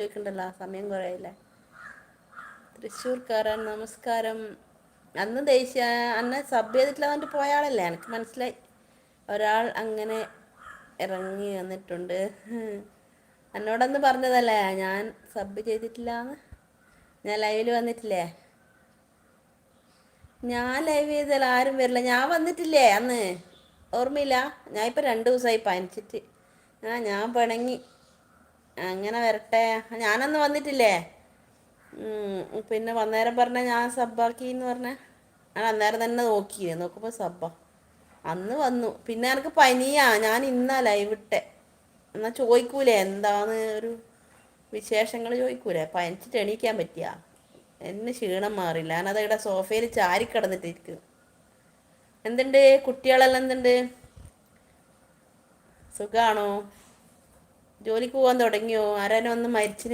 ചോദിക്കണ്ടല്ലോ, സമയം കുറയില്ലേ. തൃശ്ശൂർക്കാരൻ നമസ്കാരം. അന്ന് ദേശീയ അന്ന് സബ് ചെയ്തിട്ടില്ല എന്നിട്ട് പോയ ആളല്ലേ, എനിക്ക് മനസ്സിലായി. ഒരാൾ അങ്ങനെ ഇറങ്ങി വന്നിട്ടുണ്ട്. എന്നോടന്ന് പറഞ്ഞതല്ലേ ഞാൻ സബ് ചെയ്തിട്ടില്ലാന്ന്. ഞാൻ ലൈവിൽ വന്നിട്ടില്ലേ? ഞാൻ ലൈവ് ചെയ്താൽ ആരും വരില്ല. ഞാൻ വന്നിട്ടില്ലേ അന്ന്, ഓർമ്മയില്ല? ഞാൻ ഇപ്പം 2 ദിവസമായി പനിച്ചിട്ട്. ഞാൻ പിണങ്ങി. അങ്ങനെ വരട്ടെ. ഞാനന്ന് വന്നിട്ടില്ലേ? പിന്നെ വന്നേരം പറഞ്ഞ ഞാൻ സബ്ബാക്കിന്ന് പറഞ്ഞ. ഞാൻ അന്നേരം തന്നെ നോക്കുമ്പോൾ സബ്ബ അന്ന് വന്നു. പിന്നെ എനിക്ക് പനിയാ, ഞാൻ ഇന്നാ ലൈവ് ഇട്ടെ. എന്നാൽ ചോദിക്കൂലേ എന്താന്ന് ഒരു വിശേഷങ്ങൾ ചോദിക്കൂലേ. പനിച്ചിട്ട് എണീക്കാൻ പറ്റിയ എന്നെ ക്ഷീണം മാറില്ല. ഞാനത് ഇവിടെ സോഫയിൽ ചാരിക്കിടന്നിട്ടിരിക്കും. എന്തുണ്ട് കുട്ടികളെല്ലാം, എന്തുണ്ട്, സുഖാണോ? ജോലിക്ക് പോകാൻ തുടങ്ങിയോ? ആരാനും ഒന്ന് മരിച്ചിന്